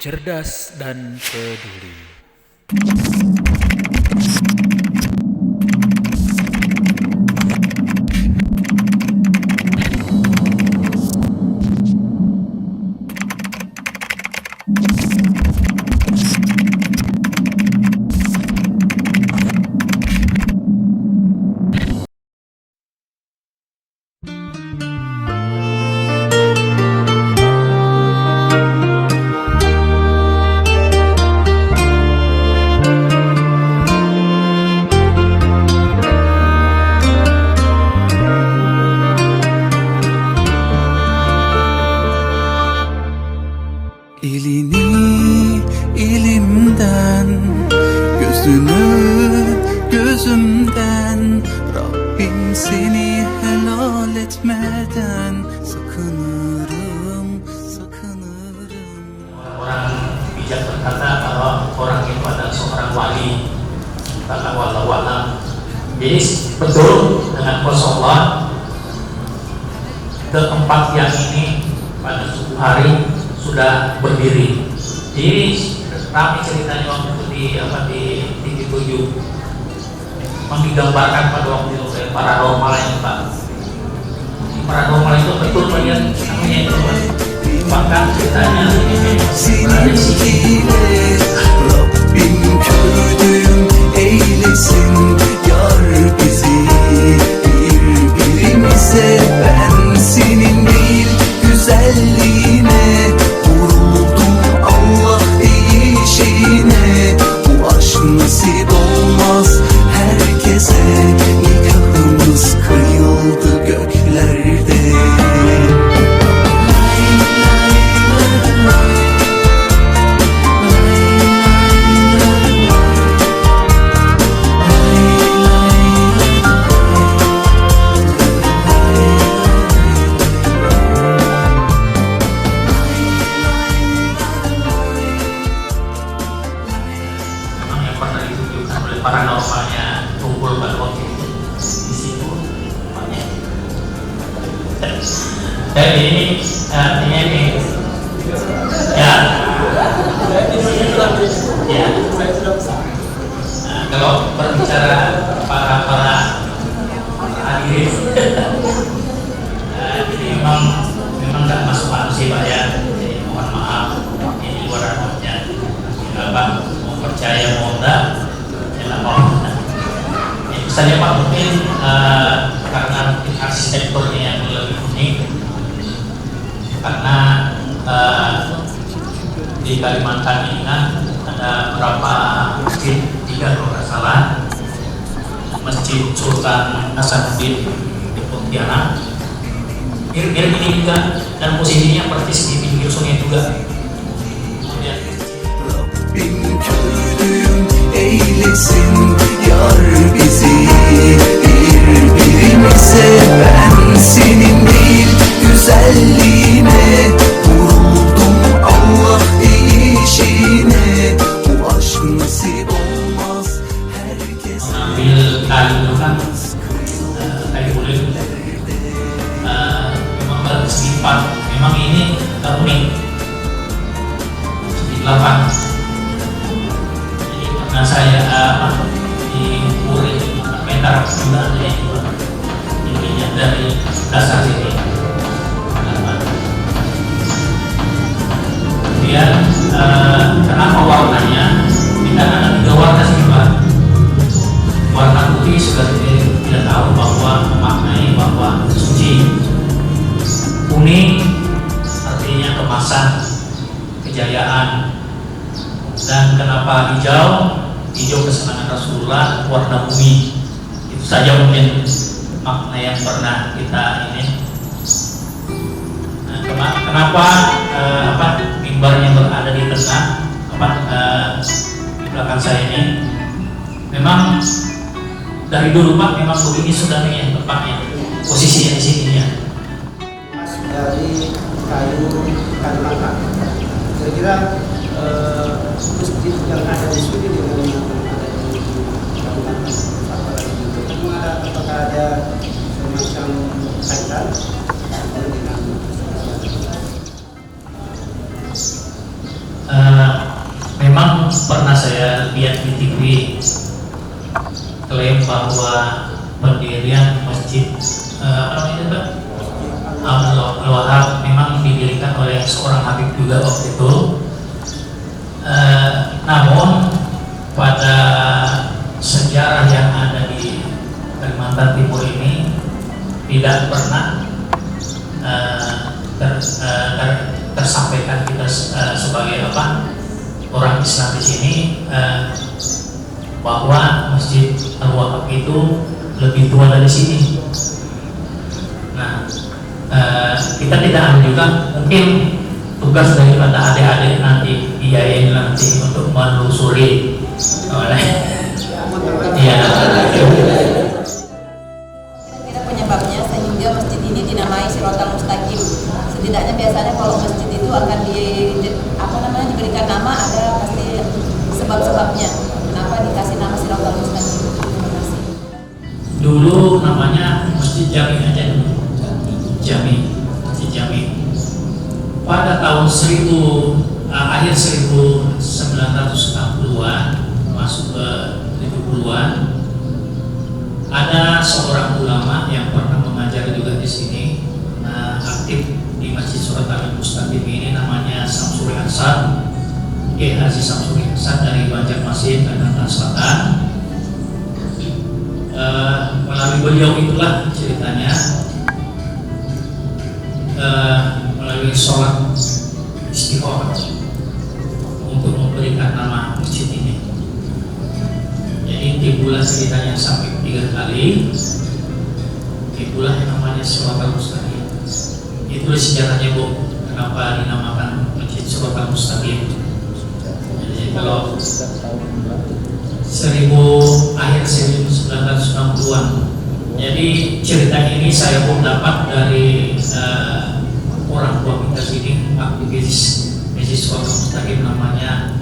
cerdas dan peduli. Elini elimden, gözünü gözümden, Rabbim seni helal etmeden sakınırım, sakınırım. Orang bijak berkata bahwa orang itu adalah seorang wali, kata wallahu a'lam. Jadi betul dengan Rasulullah tempat yang ini pada subuh hari sudah berdiri. Jadi kami ceritanya waktu itu di TV7 menggambarkan pada waktu itu paranormal ini Pak. Di paranormal itu betul melihat namanya itu Pak. Bahkan ceritanya Senin ile Rabbim kördüğüm eylesin yar bizi birbirimize. Ben senin değil güzelliğine vuruldum, Allah değişine. Bu aşk nasip olmaz herkese, nikahımız kıyıldı göklerde. paranormalnya kumpul pada waktu itu di situ. Jadi ini artinya ini ya kalau berbicara para hadirin ini memang nggak masuk manusia Pak ya. Jadi mohon maaf ini luar rahmatnya. Bapak mau percaya mau enggak? Misalnya Pak mungkin karena mungkin arsitekturnya yang lebih unik, karena di Kalimantan ini kan ada beberapa masjid, 3 kalau nggak salah, Masjid Sultan Hasanuddin di Pontianak, mirip ini juga, dan posisinya persis di pinggir sungai juga. Kemudian Rabbim kördüğüm eylesin yar bizi birbirimize. Ben senin değil güzelliğine vuruldum, Allah değişine. Bu aşk nasip olmaz herkese. mengambil kayu itu kan kayu kulit memang bersegi 4, memang ini unik segi 8. Jadi karena saya di murid meter juga ininya dari dasar sini 8. Kemudian kenapa warnanya kita ada 3 warna sih Pak. Warna putih sudah tidak tahu bahwa memaknai bahwa suci, kuning artinya kemasan, kejayaan, dan kenapa hijau kesenangan Rasulullah, warna bumi. Itu saja mungkin makna yang pernah kita ini. Nah, kenapa mimbarnya berada di tengah di belakang saya ini? Memang dari dulu Pak, memang begini sudah nih ya tempatnya, posisinya di sini ya. Dari kayu Kalimantan. Kira-kira masjid yang ada di sini dengan yang ada di Kalimantan, apakah ada semacam kaitan dengan Wahab memang didirikan oleh seorang Habib juga waktu itu. Namun pada sejarah yang ada di Kalimantan Timur ini tidak pernah tersampaikan kita sebagai orang Islam di sini bahwa Masjid Al-Wahab itu lebih tua dari sini. Nah, kita tidak juga mungkin tugas daripada adik-adik nanti biayain nanti untuk menelusuri oleh ya. Tidak penyebabnya sehingga masjid ini dinamai Shiratal Mustaqim. Setidaknya biasanya kalau masjid itu akan diberikan nama, ada pasti sebab-sebabnya kenapa dikasih nama Shiratal Mustaqim. Terima kasih. Dulu namanya Masjid Jami aja dulu. Masjid Jami. Pada tahun akhir 1960-an masuk ke 70-an, ada seorang ulama yang pernah mengajar juga di sini, aktif di Masjid Shiratal Mustaqim ini, namanya Samsuri Hasan, Kiai Haji Samsuri Hasan dari Banjarmasin, Kalimantan Selatan. Melalui beliau itulah ceritanya, melalui sholat istikharah untuk memberikan nama masjid ini. Jadi timbullah ceritanya sampai 3 kali, timbullah yang namanya Shiratal Mustaqim. Itulah sejarahnya, Bu, kenapa dinamakan Masjid Shiratal Mustaqim. Jadi kalau akhir 1960-an. Jadi cerita ini saya pun dapat dari orang tua kita sini, aktivis Masjid Shiratal Mustaqim, namanya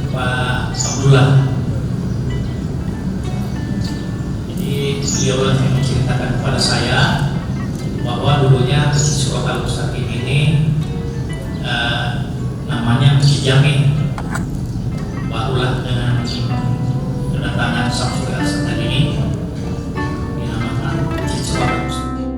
Pak Abdullah. Jadi beliau yang menceritakan kepada saya bahwa dulunya Masjid Shiratal Mustaqim ini namanya Masjid Jami. Barulah dengan kedatangan Samsuri Hasan tadi ini dinamakan Masjid Shiratal Mustaqim.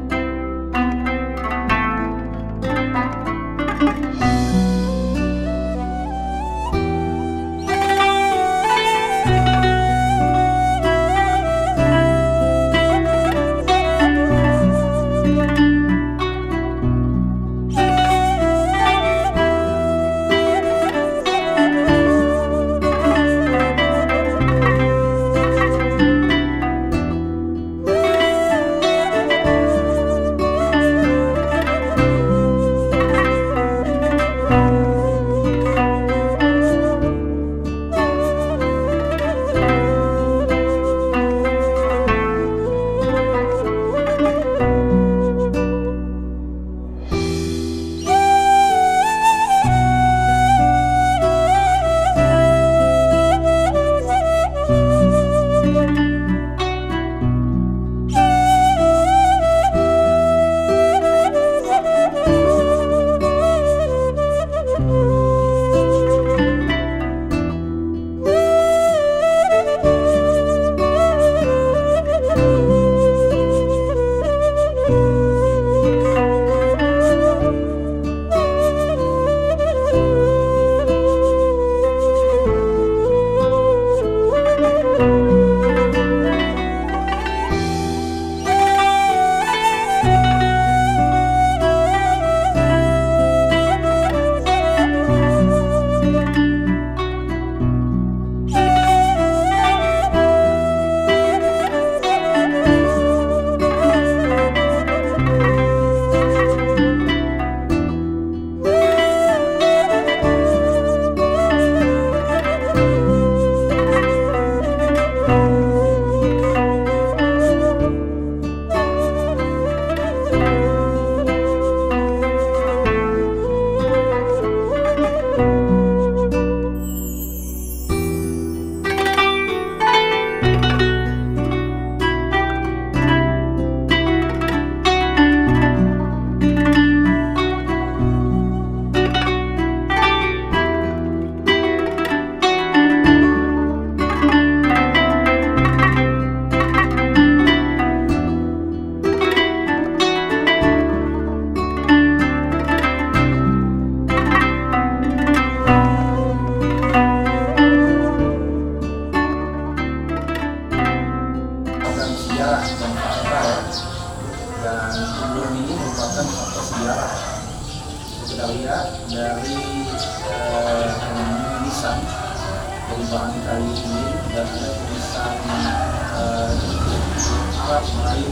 Turun ini merupakan satu sejarah. Kita lihat dari tulisan dari bahan kayu ini dan ada tulisan Arab Melayu.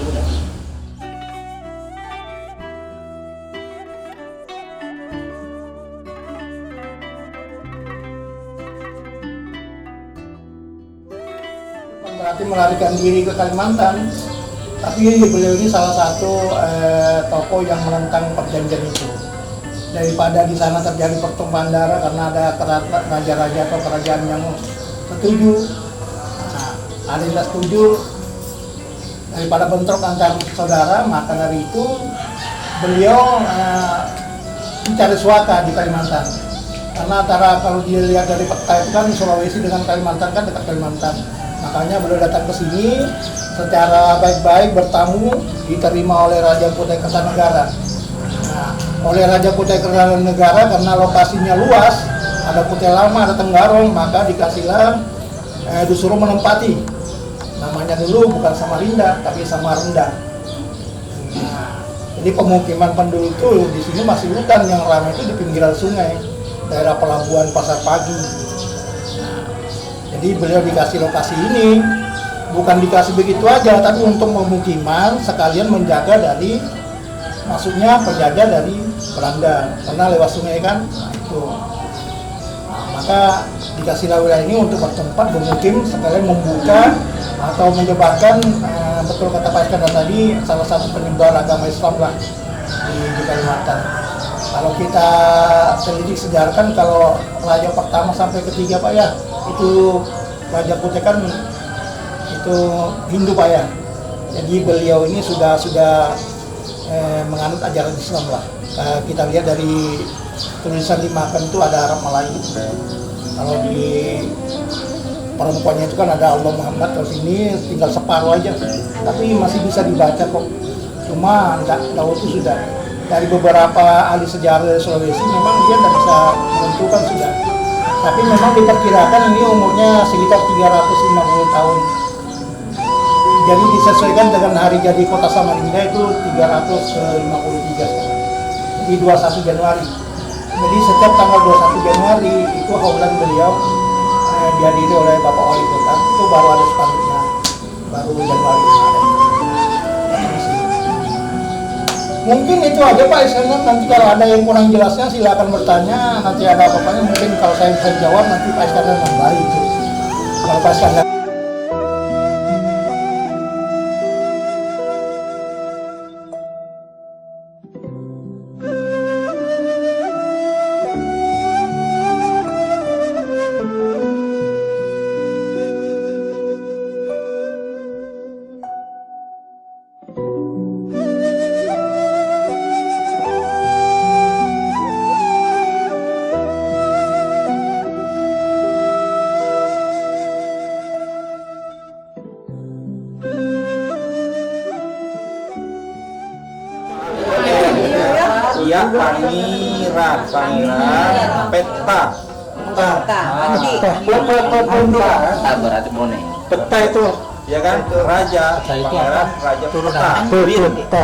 Berarti melarikan diri ke Kalimantan, tapi beliau ini salah satu tokoh yang menentang perjanjian itu. Daripada di sana terjadi pertumpahan darah karena ada raja-raja atau kerajaan yang setuju, ada yang tidak setuju, daripada bentrok antar saudara, maka dari itu beliau mencari suaka di Kalimantan. Karena antara kalau dilihat dari peta itu kan Sulawesi dengan Kalimantan kan dekat Kalimantan. Makanya beliau datang ke sini secara baik-baik, bertamu, diterima oleh Raja Kutai Kartanegara. Nah, oleh Raja Kutai Kartanegara karena lokasinya luas, ada Kutai Lama, ada Tenggarong, maka dikasihlah disuruh menempati. Namanya dulu bukan Samarinda, tapi Samarinda. Nah, jadi pemukiman penduduk itu di sini masih hutan, yang ramai itu di pinggiran sungai, daerah pelabuhan Pasar Pagi. Jadi beliau dikasih lokasi ini, bukan dikasih begitu aja, tapi untuk pemukiman sekalian menjaga dari masuknya penjajah dari Belanda, karena lewat sungai kan, nah itu. Nah, maka dikasihlah wilayah ini untuk bertempat bermukim sekalian membuka atau menyebabkan betul kata Pak Iskandar tadi, salah satu penyebar agama Islam lah di Kalimantan. Kalau kita selidik sejarah kan, kalau raja pertama sampai ketiga Pak ya, itu Raja Kutai kan itu Hindu Pak ya. Jadi beliau ini sudah menganut ajaran Islam lah. Kita lihat dari tulisan di makam itu ada Arab Melayu. Kalau di perempuannya itu kan ada Allah Muhammad, kalau sini tinggal separuh aja. Tapi masih bisa dibaca kok. Cuma enggak tahu itu sudah. Dari beberapa ahli sejarah dari Sulawesi memang dia tidak bisa menentukan sudah. Tapi memang diperkirakan ini umurnya sekitar 350 tahun. Jadi disesuaikan dengan hari jadi kota Samarinda itu 353 sekarang. Jadi 21 Januari. Jadi setiap tanggal 21 Januari itu haulan beliau dihadiri oleh Bapak Wali Kota. Itu baru ada spanduknya. Baru Januari kemarin. Mungkin itu aja Pak Iskandar, nanti kalau ada yang kurang jelasnya silakan bertanya, nanti ada apa-apanya mungkin kalau saya bisa jawab nanti Pak Iskandar nambahin itu. Kalau Pak Iskandar Iya, Pangeran, peta. Berarti boneh. Peta itu, ya kan? Raja, pangeran, raja peta. Peta.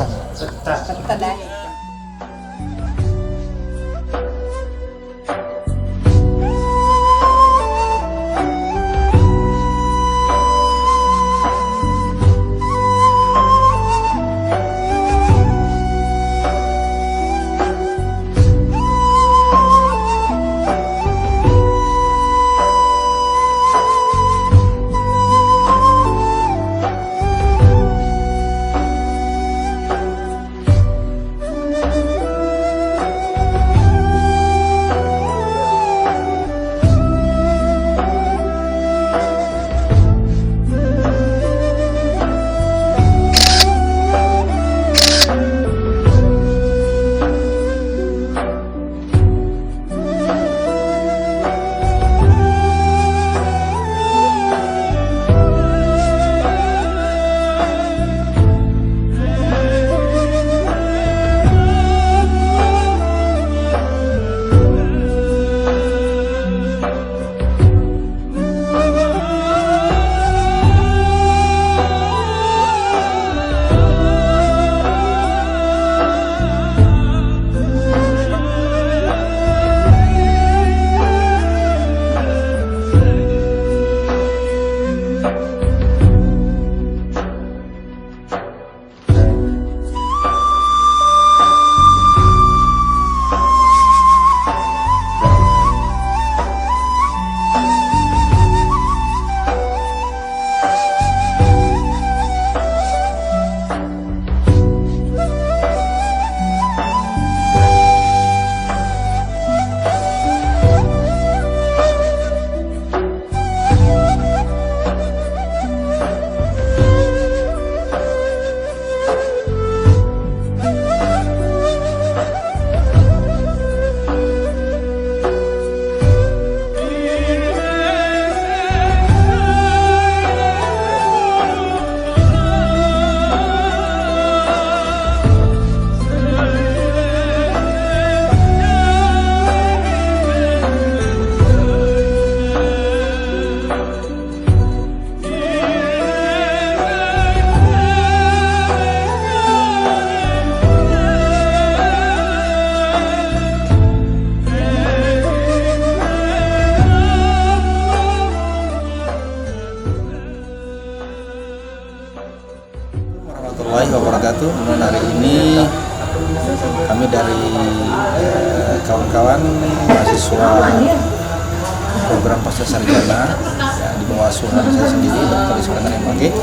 kami dari kawan-kawan mahasiswa program pasca sarjana ya, di bawah asuhan saya sendiri Dr. Iskandar MAG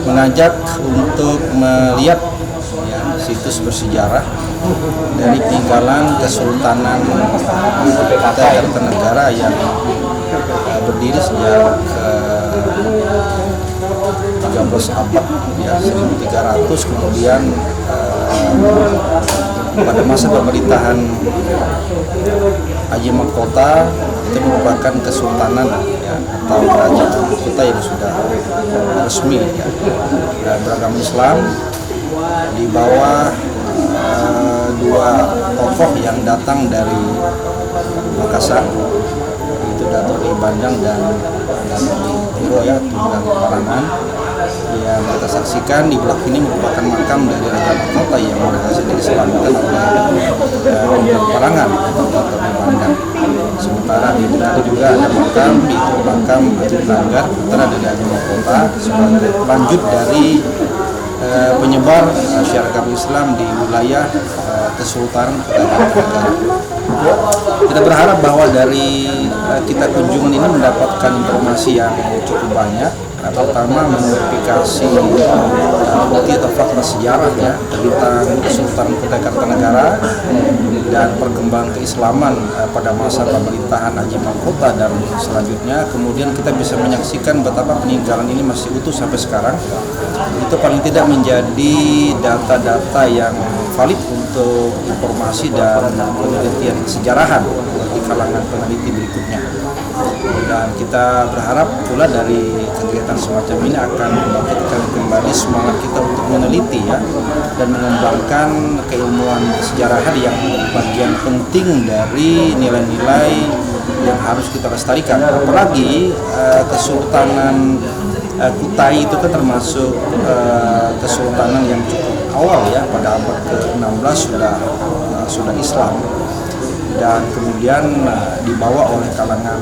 mengajak untuk melihat ya, situs bersejarah dari peninggalan Kesultanan Kartanegara yang berdiri sejak 13 abad ya 1300, kemudian pada masa pemerintahan Haji Mahkota itu merupakan kesultanan ya, atau kerajaan kita yang sudah resmi ya, beragama Islam di bawah dua tokoh yang datang dari Makassar, itu Dato' Dei Bandang dan Dato' Dei Tiro ya, Tunggang Parangan, yang kita saksikan di belakang ini merupakan makam dari Raja Mahkota yang berhasil diselamatkan oleh Tunggang Parangan atau Dato' Dei Bandang. Sementara di dekat juga ada makam, itu makam Haji Nanggar putra dari Haji Mahkota sebagai lanjut dari penyebar masyarakat Islam di wilayah Kesultanan Kartanegara. Kita berharap bahwa dari kita kunjungan ini mendapatkan informasi yang cukup banyak, terutama memverifikasi bukti atau fakta sejarah ya tentang Kesultanan Kutai Kartanegara dan perkembangan keislaman pada masa pemerintahan Haji Mahkota dan selanjutnya. Kemudian kita bisa menyaksikan betapa peninggalan ini masih utuh sampai sekarang. Itu paling tidak menjadi data-data yang valid untuk informasi dan penelitian kesejarahan bagi kalangan peneliti berikutnya. Dan kita berharap pula dari kegiatan semacam ini akan membangkitkan kembali semangat kita untuk meneliti ya dan mengembangkan keilmuan kesejarahan yang bagian penting dari nilai-nilai yang harus kita lestarikan. Apalagi Kesultanan Kutai itu kan termasuk kesultanan yang cukup awal ya, pada abad ke-16 sudah Islam, dan kemudian dibawa oleh kalangan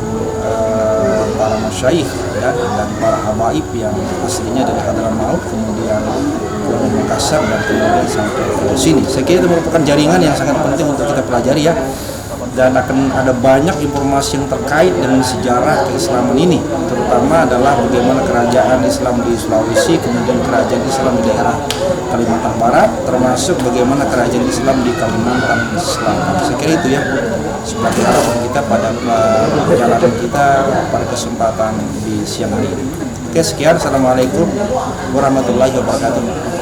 para masyayikh ya, dan para habaib yang aslinya dari Hadramaut, kemudian ke Makassar dan kemudian sampai ke sini. Saya kira itu merupakan jaringan yang sangat penting untuk kita pelajari ya, dan akan ada banyak informasi yang terkait dengan sejarah keislaman ini, terutama adalah bagaimana kerajaan Islam di Sulawesi, kemudian kerajaan Islam di daerah Kalimantan Barat, termasuk bagaimana kerajaan Islam di Kalimantan Selatan. Saya kira itu ya sebagai harapan kita pada perjalanan kita pada kesempatan di siang hari ini. Oke, sekian. Assalamualaikum warahmatullahi wabarakatuh.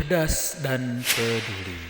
cerdas dan peduli.